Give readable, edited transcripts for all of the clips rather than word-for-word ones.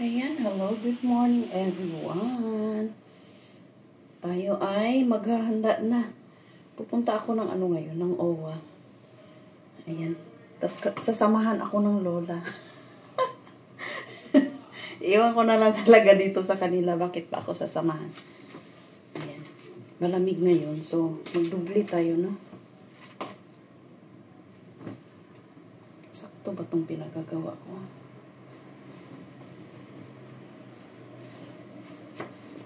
Ayan, hello, good morning everyone. Tayo ay maghahanda na. Pupunta ako ng ngayon, ng OWA. Ayan. Tapos sasamahan ako ng lola. Iwan ko na lang talaga dito sa kanila. Bakit pa ako sasamahan? Ayan. Malamig ngayon, so magdubli tayo, no? Sakto ba itong pinagagawa ko?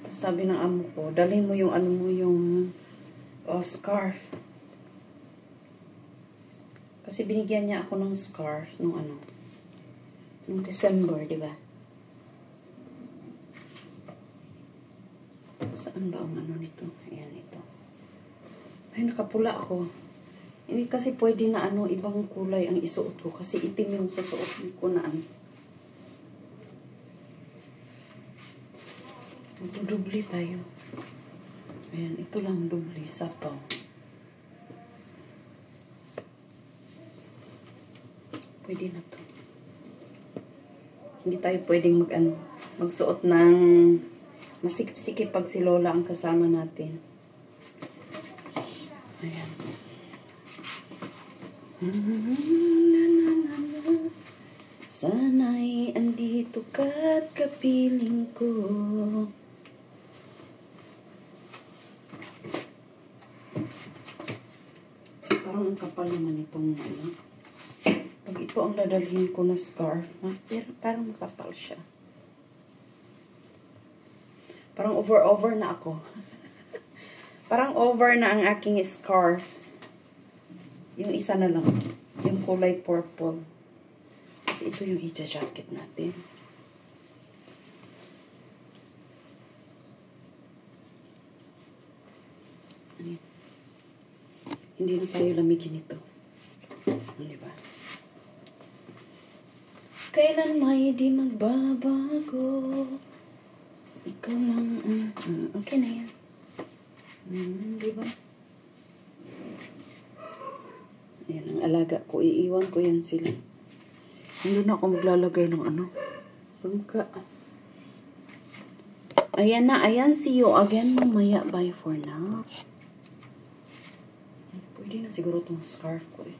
Sabi ng amo ko, dalhin mo yung scarf. Kasi binigyan niya ako ng scarf nung December, di ba? Saan ba ang nito? Ayan, ito. Ay, nakapula ako. Hindi kasi pwede na ibang kulay ang isuot ko kasi itim yung susuot ko na Magdudubli tayo. Ayan, ito lang dubli, sapaw. Pwede na to. Hindi tayo pwedeng magsuot ng masikip-sikip pag si Lola ang kasama natin. Ayan. Sana'y andito ka't kapiling ko. Parang ang kapal naman itong Pag ito ang dadalhin ko na scarf, pero parang makapal siya. Parang over na ako. Parang over na ang aking scarf. Yung isa na lang. Yung kulay purple. Tapos ito yung i-jacket natin. Ayan. Hindi na tayo lamigin ito. Di ba? Kailan may di magbabago. Ikaw lang okay na yan. Di ba? Ayan ang alaga ko. Iiwan ko yan sila. Hindi na ako maglalagay ng sangka. Ayan na. Ayan. See you again mamaya. Bye for now. Pwede na siguro itong scarf ko eh.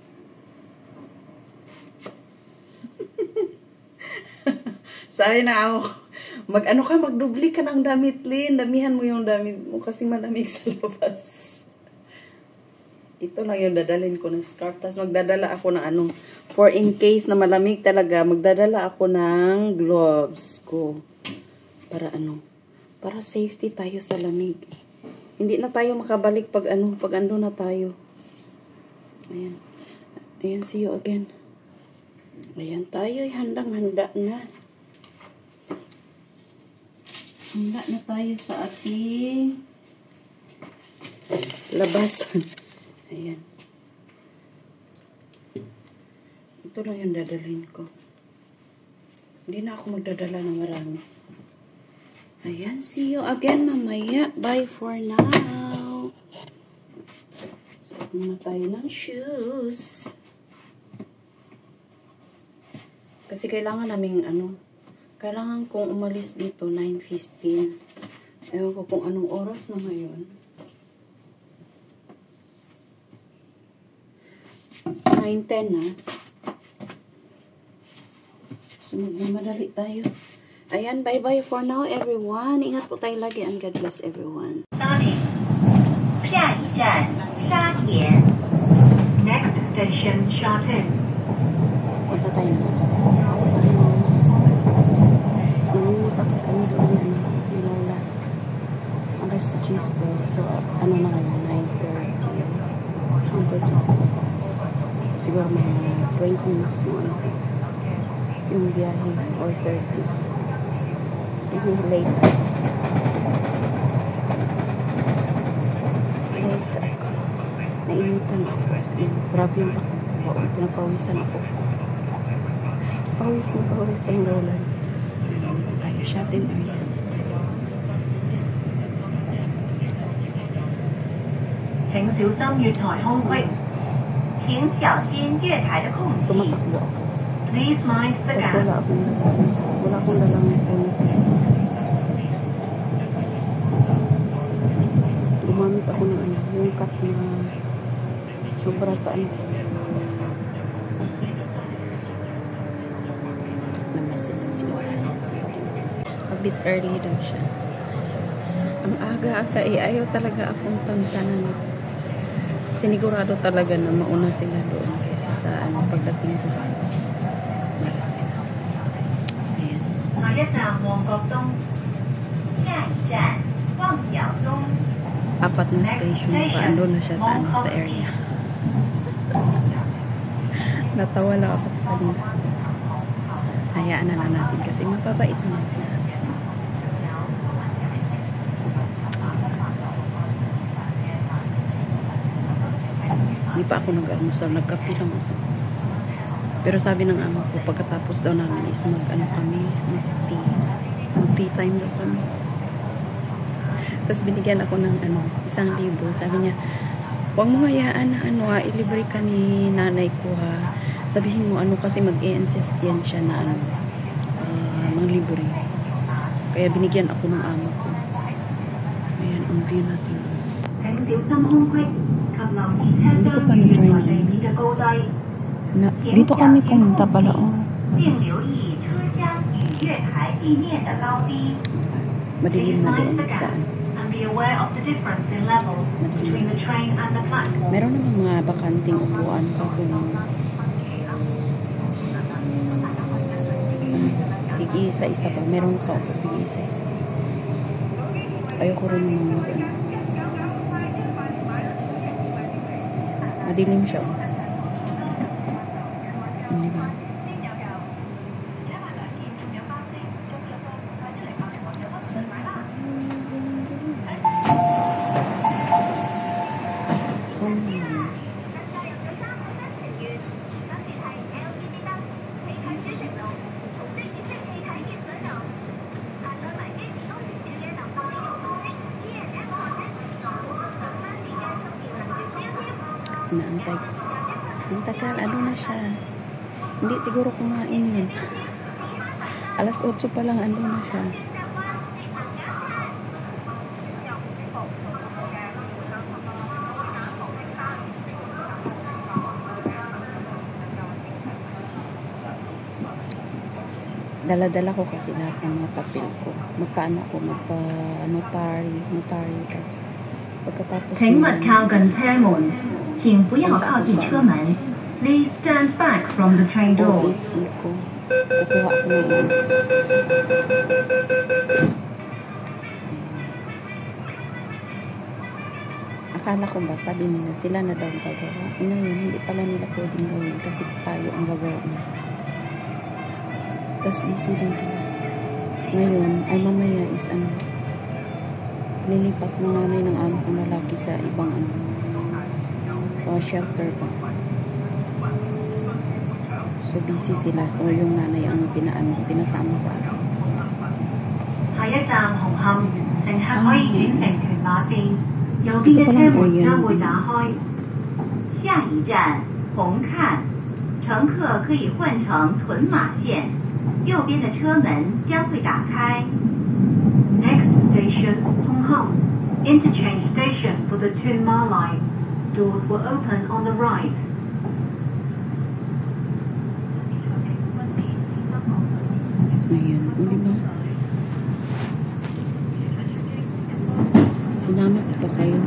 Sabi na ako, magdubli ka ng damit, Lynn. Damihan mo yung damit mo kasi malamig sa labas. Ito lang yung dadalhin ko ng scarf. Tapos magdadala ako ng for in case na malamig talaga, magdadala ako ng gloves ko. Para para safety tayo sa lamig. Hindi na tayo makabalik pag ando na tayo. Ayan. Ayan, see you again. Ayan, tayo'y handang-handa na. Handa na tayo sa ating labasan. Ayan. Ito lang yung dadalhin ko. Hindi na ako magdadala ng marami. Ayan, see you again mamaya. Bye for now. Suot muna tayo ng shoes. Kasi kailangan naming kailangan kong umalis dito 9:15. Ewan ko kung anong oras na ngayon. 9:10 na. So magmamadali tayo. Ayan, bye-bye for now everyone. Ingat po tayo lagi and God bless everyone. Next station, Shatin. Punta tayo na. Takot kami doon ni Lola. Alas 10 daw. So, na ngayon? 9:30. Siguro mga 20 minutes mo yung biyahe or 30. Late. Late ako. Nainitan ako. Grabe yung pinapawisan ako. Pawis ang Lola. Shatin area. Please mind the gap. Wala akong dalang sobra sa ano. Na-message si Lola. A bit early daw siya. Ang aga-aga ayaw talaga akong tantanan ito. Sinigurado talaga na mauna sila doon kaysa sa pagdating ko. Marat sila. Ayan. Apat na station pa. Ando na siya sa area. Natawa lang ako sa kanila. Hayaan na lang natin kasi mababait naman sila. Hindi pa ako nag-almusal, nagkape lang ako. Pero sabi ng ama ko, pagkatapos daw namin is mag-tea time daw kami. Tapos binigyan ako ng 1,000. Sabi niya, huwag mo hayaan na ilibre ka ni nanay ko ha. Sabihin mo kasi mag-i-insist yan siya na manglibre. Kaya binigyan ako ng ama ko. Ayan, ang view natin. Hindi ko pa na-try na. Dito kami pumunta pala. Madilim na doon saan. Madilim. Meron naman mga bakanting upuan kaso tig-isa-isa ba? Meron ka upo tig-isa-isa. Ayoko rin naman madilim siya. Hindi ba? Naantay. Ang tagal, na siya. Hindi siguro kumain yun. 8:00 pa lang, na siya. Dala-dala ko kasi lahat ng mga papel ko. Notary, tapos pagkatapos Please stand back from the train door. OAC ko. Kukuha ko ng OAC. Akala ko ba, sabi nila, sila na daw ang gagawa. Ngayon, hindi pala nila pwedeng gawin kasi tayo ang gagawa nila. Tapos busy din sila. Ngayon, ay mamaya is lilipat ng nanay ng amo ko na lagi sa ibang shelter pa. So busy sila. So yung nanay ang pinasama sa akin. Ito pa lang o yan. 下一站红磡，乘客可以换乘屯马线，右边的车门将会打开。Next station, Hongham. Interchange station for the Tuen Ma line. Doors will open on the right. Ayan, di ba? Sinama ko pa kayo.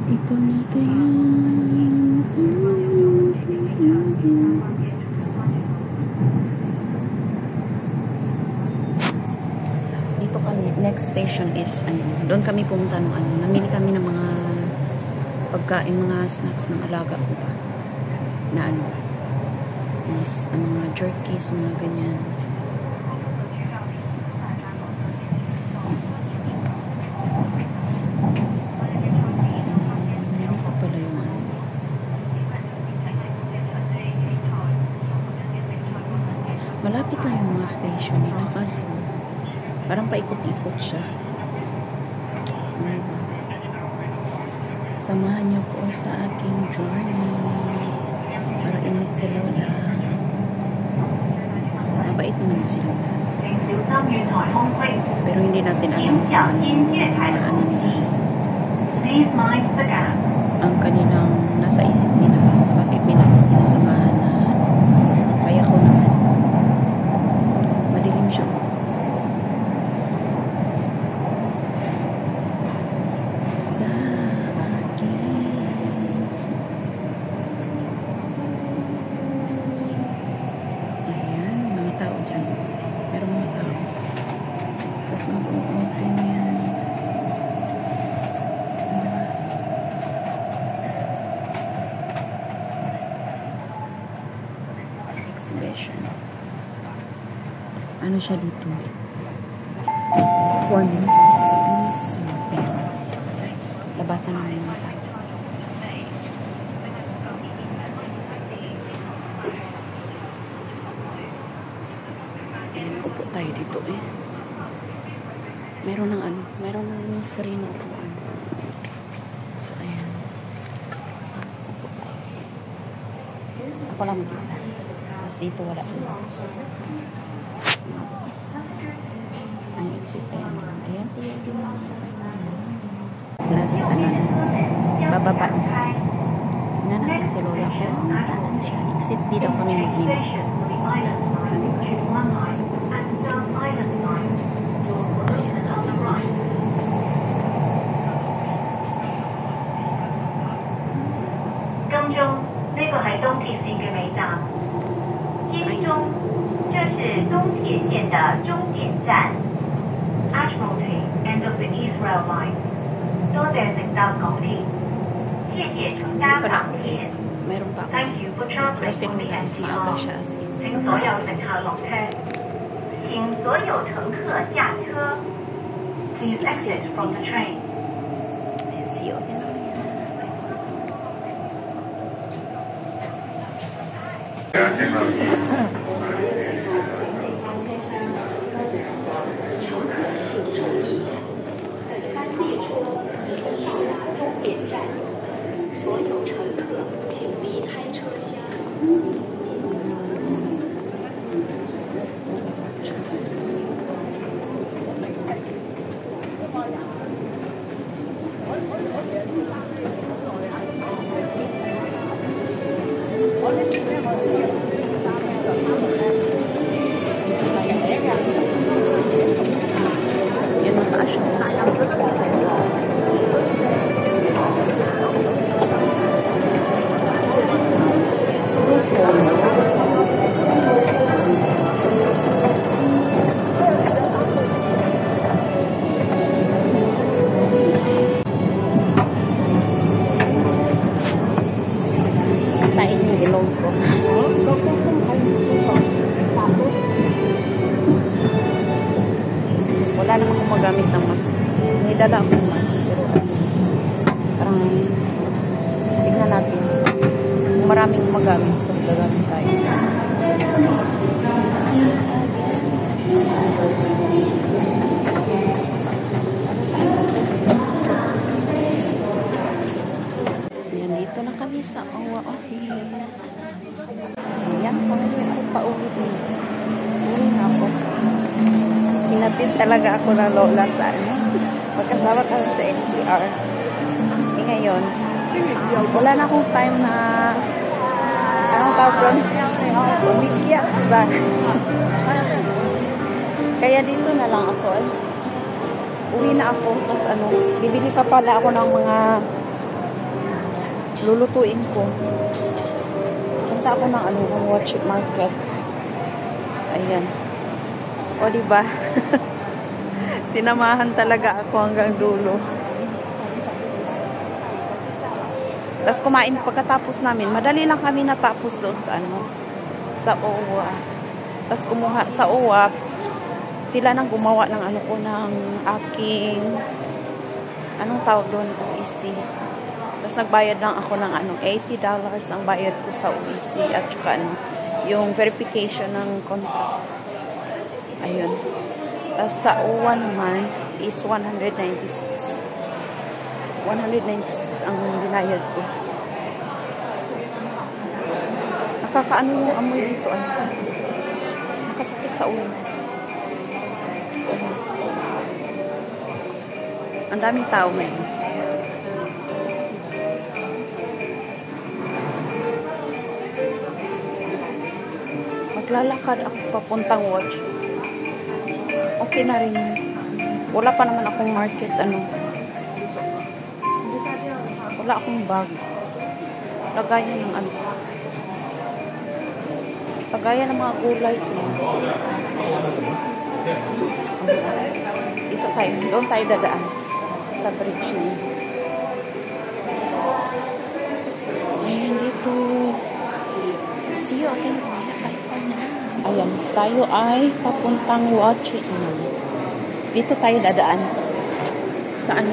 Ikaw na kaya. Dito kami, next station is doon kami pumunta nung namili kami ng mga pagkain, mga snacks ng alaga ko pa. Na mga jerkies, mga ganyan. Ganito pala yung malapit lang yung mga station nila kaso parang paikot-ikot siya. Samahan niyo po sa aking journey para imit si Lola. Mabait naman si Lola. Pero hindi natin alam 请小心月台的空气。Please mind the gap. ang kanilang nasa isip nila ba? Bakit nila ako sinasamahan na kaya ko naman. Madilim siya. Sa akin. Ayan, mga tao dyan. Merong mga tao. Tapos mag-open yan. Exhibition. Ano siya dito? Performance is open. Labasan na yung mata. Upo tayo dito eh. Meron ng free na upuan. So, ayan. Upo tayo. Ako lang mag-isa. Tapos dito wala po. Ang exit ayan. Ayan siya din. Plus, bababa na. Tingnan natin si Lola ko. Saan siya? Exit di daw kami mag-live. Admiralty end of the East Rail Line，多謝乘搭港鐵，謝謝乘搭港鐵。 Meron pa ako. Thank you for traveling Kasi on the guys, maaga siya as in. 请所有乘客落車，請所有乘客下車。Please exit from the train. Ayan, see you. Wala naman akong magamit ng mask. May dala akong mask. Pero parang tignan natin. Kung maraming magamit, so gagamit tayo. Ayan, dito na kami sa OWA office. Ayan, pangayon ako pauwi. Uwi na ako. Hinatid talaga ako na Lola sa magkasama kami sa NPR. E ngayon, wala na akong time na anong tawag doon? Umiiyak ba? Kaya dito na lang ako. Uwi na ako. Tapos bibili pa pala ako ng mga lulutuin ko. Punta ako ng ng Watchit Market. Ayan. O, diba? Sinamahan talaga ako hanggang dulo. Tapos kumain pagkatapos namin. Madali lang kami natapos doon sa sa OWA. Tapos kumuha sa OWA, sila nang gumawa ng ng aking anong tawag doon? OEC. Tapos nagbayad lang ako ng $80 ang bayad ko sa OEC at saka yung verification ng contract. Ayun. Tapos sa OWA naman is 196. 196 ang binayad ko. Nakakaano yung amoy dito. Nakasakit sa ulo. Ang daming tao ngayon. Maglalakad ako papuntang watch. Okay na rin. Wala pa naman akong market, wala akong bag. Lagayan ng lagayan ng mga gulay ko. Dito tayo. Doon tayo dadaan. Sa bridge na yun. Ayan dito. See you again. Ayan. Tayo ay papuntang Wachi. Dito tayo dadaan. Saan?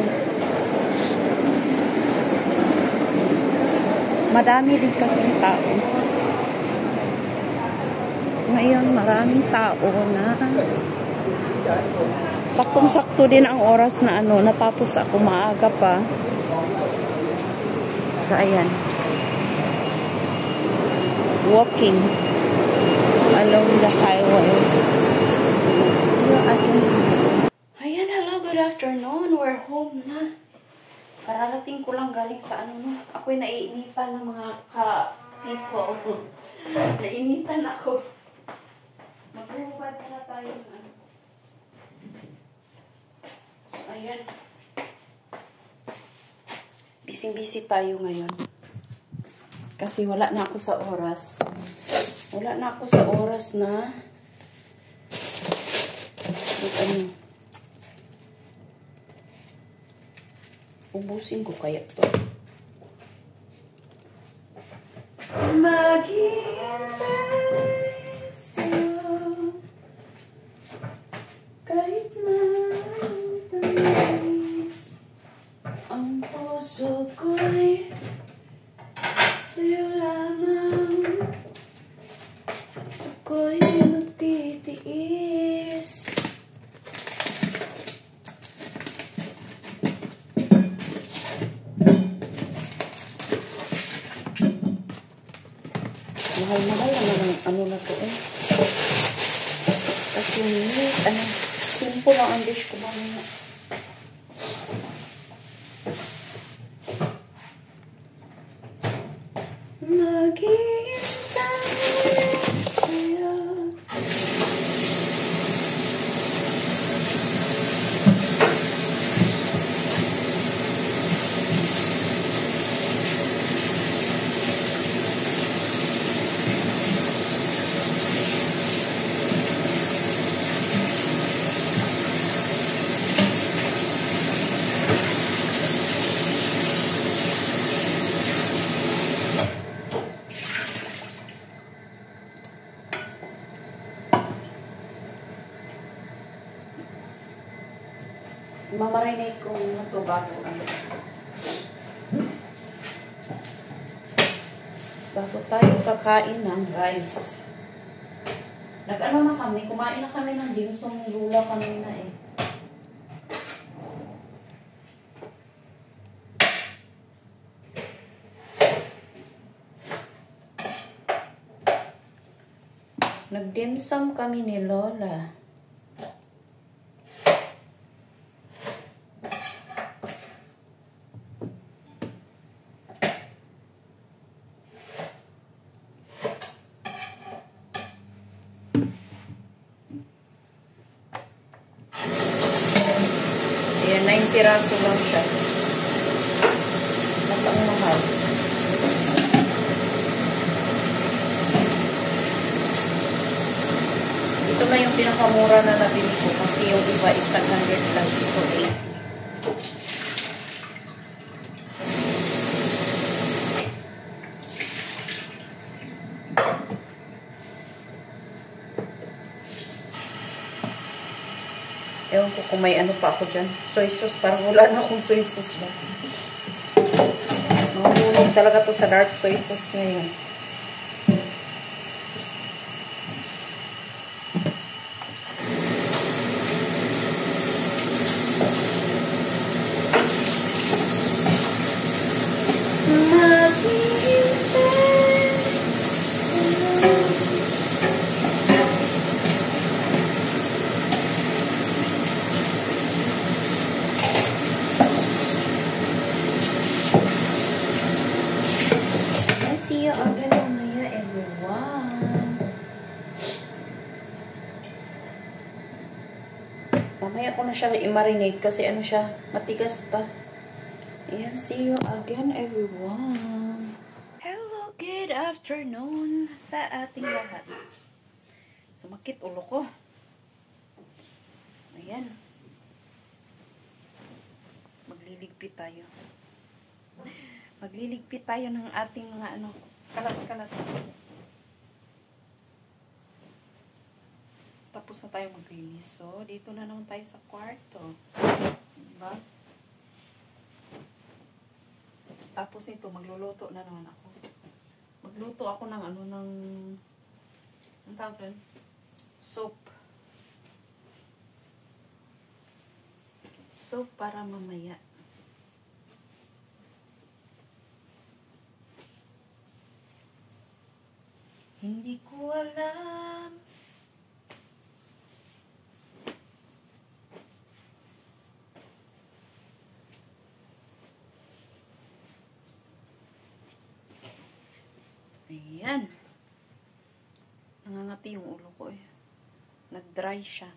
Madami din kasing tao. Ngayon, maraming tao na saktong-sakto din ang oras na natapos ako maaga pa. So, ayan. Walking along the highway. See you again. Ayan, hello, good afternoon. We're home na. Kararating ko lang galing sa ako'y naiinitan ng mga ka-people. Nainitan ako. Maghuhubad na tayo ng So, ayan. Busy-busy tayo ngayon. Kasi wala na ako sa oras. Wala na ako sa oras na ubusin ko kaya to. Maghintay sa'yo kahit na tamis ang puso ko'y sa'yo lamang ako'y magtitiis. Mahal-mahal na to Kasi simple lang ang dish ko mamaya. Maghihintay sa'yo. Mamarinate ko na ito bago tayo kakain ng rice. Na kami, kumain na kami ng dimsum lula kanina Nagdimsum kami ni Lola. Ayan, 9 piraso lang siya. Mas ang mahal. Ito na yung pinakamura na nabili ko kasi yung iba is 100 plus ito 80. Ewan ko kung may pa ako dyan. Soy sauce. Parang wala na akong soy sauce ba. Mahulog talaga to sa dark soy sauce ngayon. Mamaya ko na siya i-marinate kasi ano siya, matigas pa. Ayan, see you again everyone. Hello, good afternoon sa ating lahat. Sumakit ulo ko. Ayan. Magliligpit tayo. Magliligpit tayo ng ating mga kalat-kalat. Tapos na tayo maglinis. So, dito na naman tayo sa kwarto. Diba? Tapos nito, magluluto na naman ako. Magluto ako ng ang tawag doon? Soup. Soup para mamaya. Hindi ko alam. Ayan. Nangangati yung ulo ko eh. Nag-dry siya.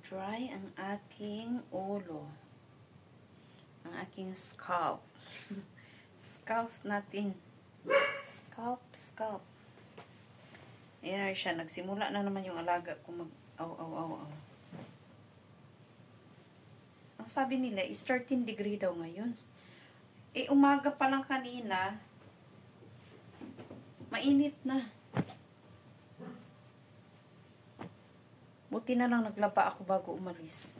Dry ang aking ulo. Ang aking scalp. Scalp natin. Scalp. Ayan na siya. Nagsimula na naman yung alaga ko mag-aw. Ang sabi nila is 13 degree daw ngayon. Eh, umaga pa lang kanina, mainit na. Buti na lang naglaba ako bago umalis.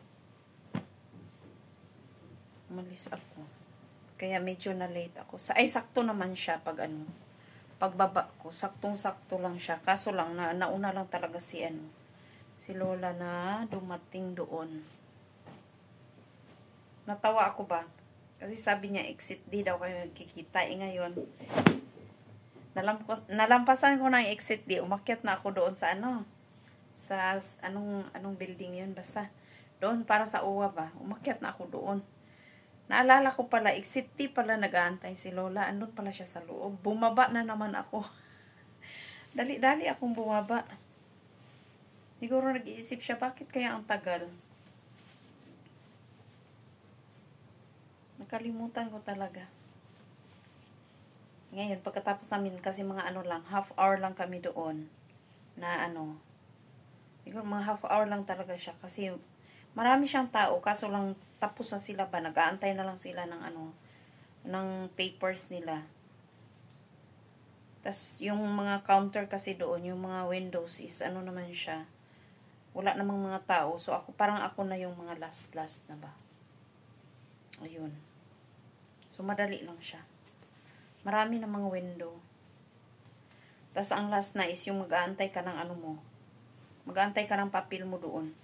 Umalis ako. Kaya medyo na late ako. Ay, sakto naman siya pagbaba ko. Saktong-sakto lang siya. Kaso lang, nauna lang talaga si Lola na dumating doon. Natawa ako ba? Kasi sabi niya, exit D daw kayo nagkikita. Ngayon, nalampasan ko ng exit D. Umakyat na ako doon sa sa anong building yun. Basta, doon para sa uwa ba. Umakyat na ako doon. Naalala ko pala, exit D pala nag-aantay si Lola. Andun pala siya sa loob. Bumaba na naman ako. Dali-dali akong bumaba. Siguro nag-iisip siya, bakit kaya ang tagal? Nakalimutan ko talaga. Ngayon, pagkatapos namin, kasi mga half hour lang kami doon, na siguro mga half hour lang talaga siya, kasi marami siyang tao, kaso lang tapos na sila ba, nag-aantay na lang sila ng papers nila. Tas yung mga counter kasi doon, yung mga windows is naman siya, wala namang mga tao, so parang ako na yung mga last na ba. Ayun. So, madali lang siya. Marami na mga window. Tapos, ang last na is yung mag-aantay ka ng mo. Mag-aantay ka ng papel mo doon.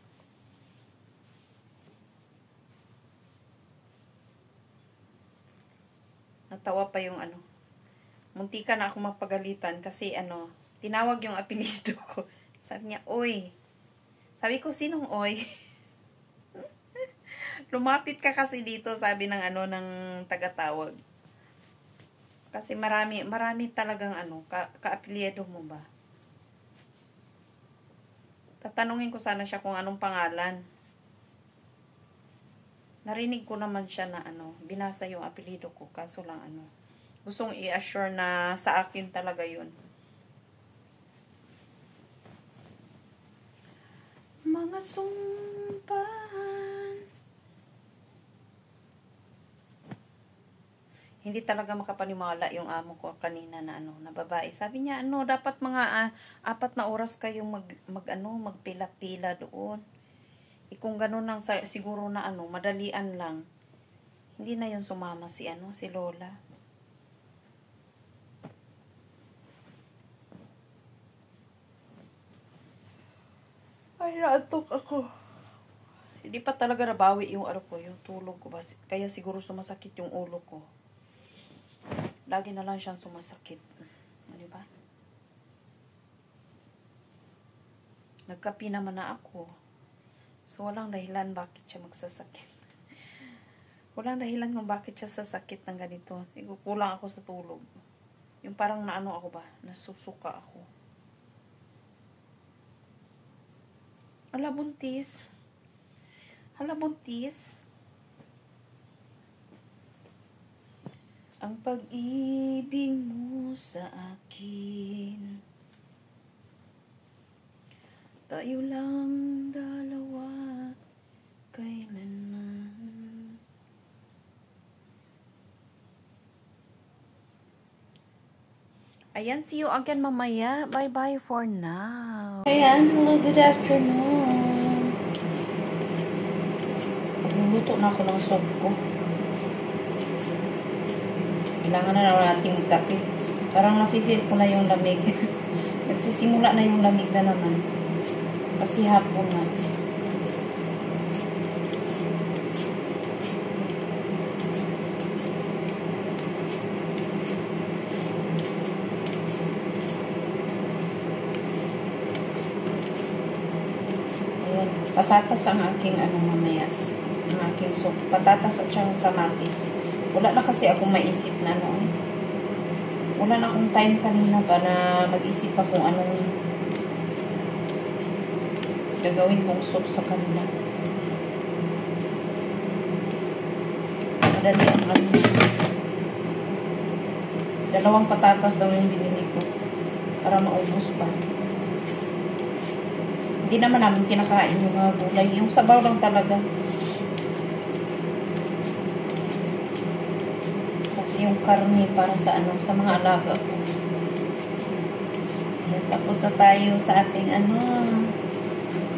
Natawa pa yung Munti ka na ako mapagalitan kasi tinawag yung apelido ko. Sabi niya, oy. Sabi ko, sinong oy? Lumapit ka kasi dito, sabi ng ng tagatawag. Kasi marami talagang ka-apelyido mo ba? Tatanungin ko sana siya kung anong pangalan. Narinig ko naman siya na binasa yung apelyido ko, kaso lang gustong i-assure na sa akin talaga yun. Mga sumpahan. Hindi talaga makapaniwala yung amo ko kanina na na babae. Sabi niya, dapat mga 4 na oras kayong magpila-pila doon. Kung gano'n lang siguro na madalian lang. Hindi na yun sumama si Lola. Ay, naatok ako. Hindi pa talaga nabawi yung yung tulog ko ba. Kaya siguro sumasakit yung ulo ko. Lagi na lang siyang sumasakit. Diba? Nagkapi naman na ako. So, walang dahilan bakit siya magsasakit. Walang dahilan kung bakit siya sasakit ng ganito. Siguro kulang ako sa tulog. Yung parang ako ba, nasusuka ako. Hala, buntis. Hala, buntis. Ang pag-ibig mo sa akin, tayo lang dalawa kailanman. Ayan, see you again mamaya. Bye-bye for now. Ayan, hello, good afternoon. Magluluto na ako ng soup ko. Kailangan na natin magkape. Parang nafe-feel ko na yung lamig. Nagsisimula na yung lamig na naman. Kasi hapon na. Ayan. Patatas ang aking mamaya. Ang aking soup. Patatas at siyang kamatis. Wala na kasi akong maisip na wala na akong time kanina ba na mag-isip pa kung anong gagawin kong soup sa kanila. Madali ang dalawang patatas daw yung binili ko para maubos pa. Hindi naman namin kinakain yung mga gulay. Yung sabaw lang talaga. Yung karne para sa sa mga alaga ko. Ayan, tapos na tayo sa ating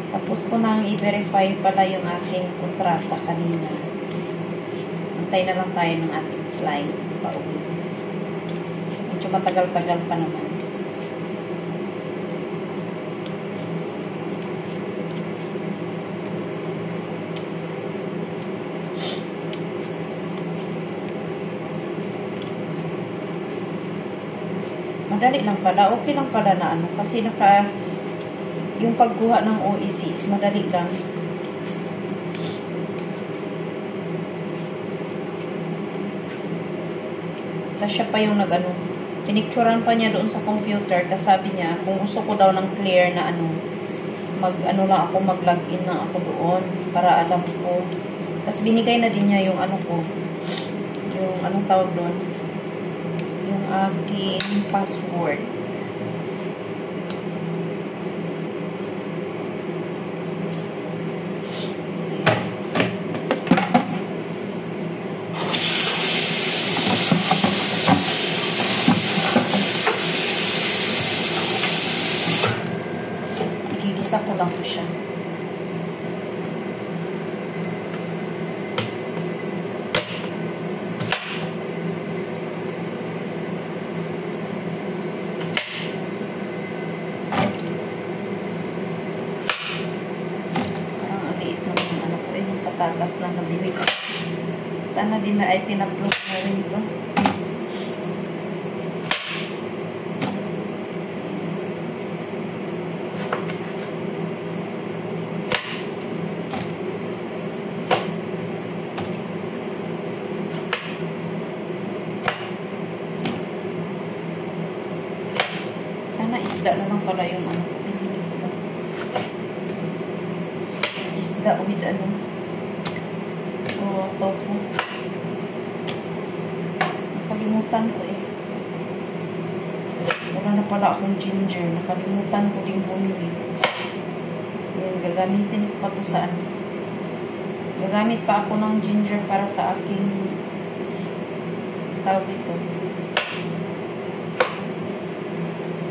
tapos ko nang i-verify pala yung aking kontrata kanina. Antay na lang tayo ng ating flight pauwi. Medyo matagal-tagal pa naman. Madali lang pala. Okay lang pala na kasi yung pagkuha ng OEC is madali lang. Tapos siya pa yung tinicturan pa niya doon sa computer. Tapos sabi niya, kung gusto ko daw ng clear na lang ako, mag-login na ako doon para alam ko. Tapos binigay na din niya yung ko, yung anong tawag doon, yung aking password. Gigisa ko lang po siya. Patatas na nabili ko. Sana din na ay tinaplos na rin ito. Sana isda na lang pala yung isda with tofu. Nakalimutan ko wala na pala akong ginger. Nakalimutan ko din bumili. Yan, gagamitin ko pa to sa gagamit pa ako ng ginger para sa aking tawag dito,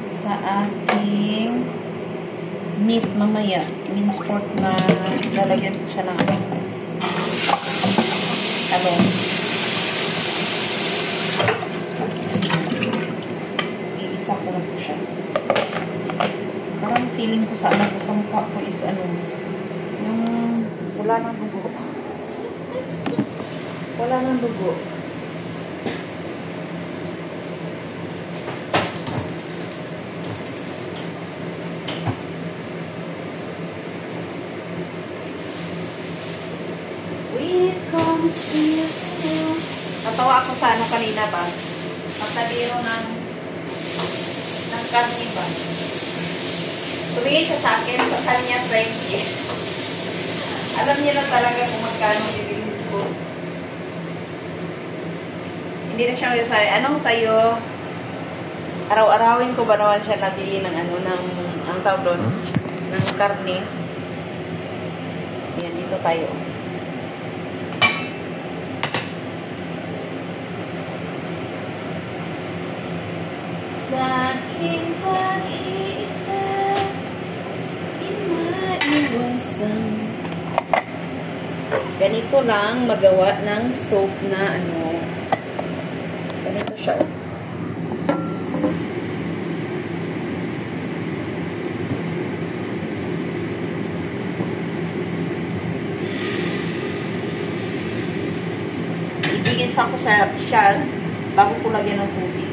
sa aking meat mamaya. Minced pork na lalagyan ko siya ng iisa ko na po siya. Parang feeling ko sa sa mukha ko is yung wala nang dugo. Wala nang dugo. Natawa ako sa kanina ba? Pagtaliro ng karne ba? Tumingin siya sa akin, sa kanya 20. Alam niya na talaga kung magkano bibili ko. Hindi na siya magsasabi, anong sayo? Araw-arawin ko ba naman siya nabili ng ano, ng, ang tawag doon, ng karne. Ayan, dito tayo. Sa aking pag-iisa, di maiwasan. Ganito lang magawa ng soap na ano. Ganito siya. Igigisa ko siya bago ko lagyan ng tubig.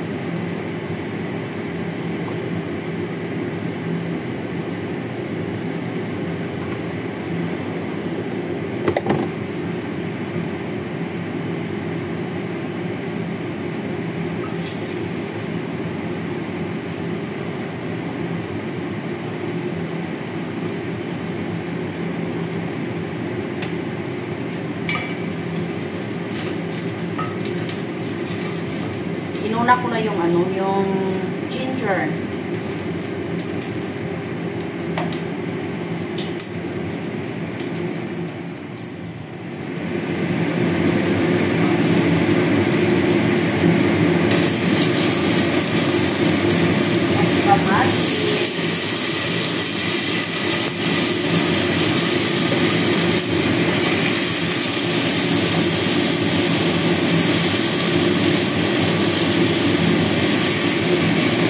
Inuna ko na yung ano, yung ginger. Kamatis.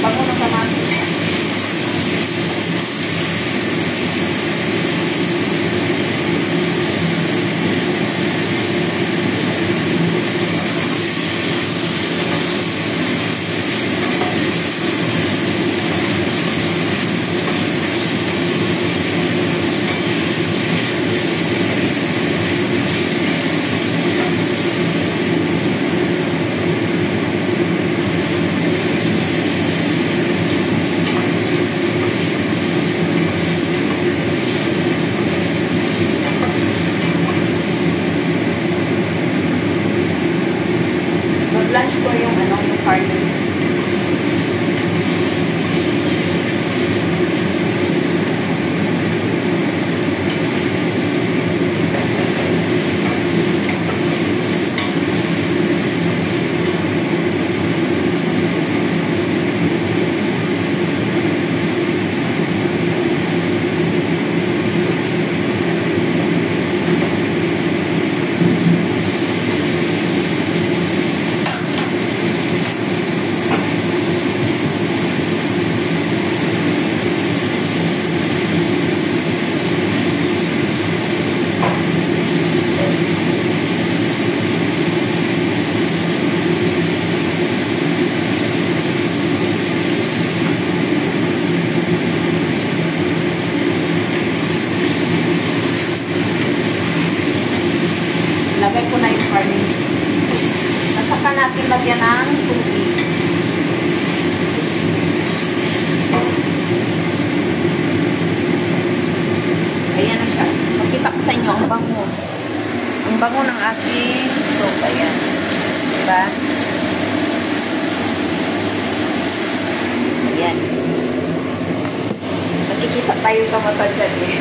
Bago ng kamatis. Mag-lunch ko yung ano, yung carne. Lagay ko na yung carne. Nasaka natin lagyan ng tubig. Ayan na siya. Makita ko sa inyo ang bango. Ang bango ng ating soap. Ayan. Diba? Ayan. Nakikita tayo sa mata dyan eh.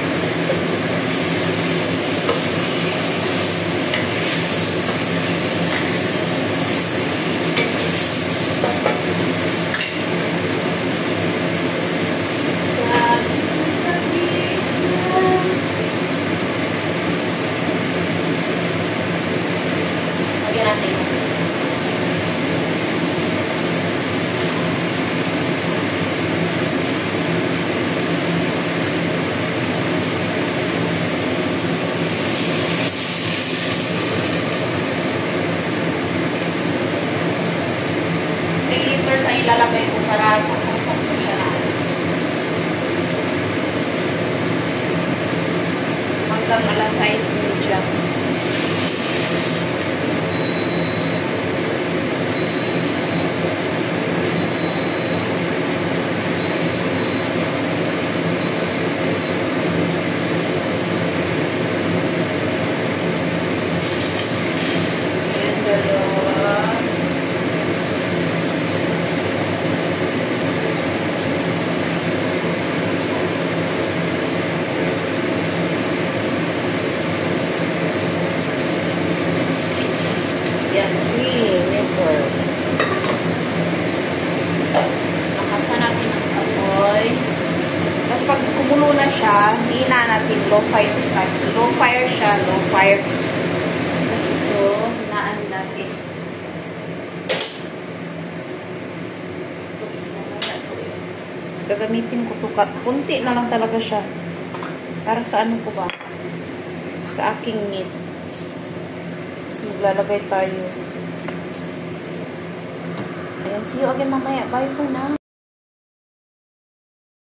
Lagyan natin. low fire siya, low fire. Tapos ito, hinaan natin. Ito is naman na ito eh. Gagamitin ko ito. Kunti na lang talaga siya. Para sa ano ko ba? Sa aking meat. Tapos maglalagay tayo. Ayan, see you again mamaya. Bye for now.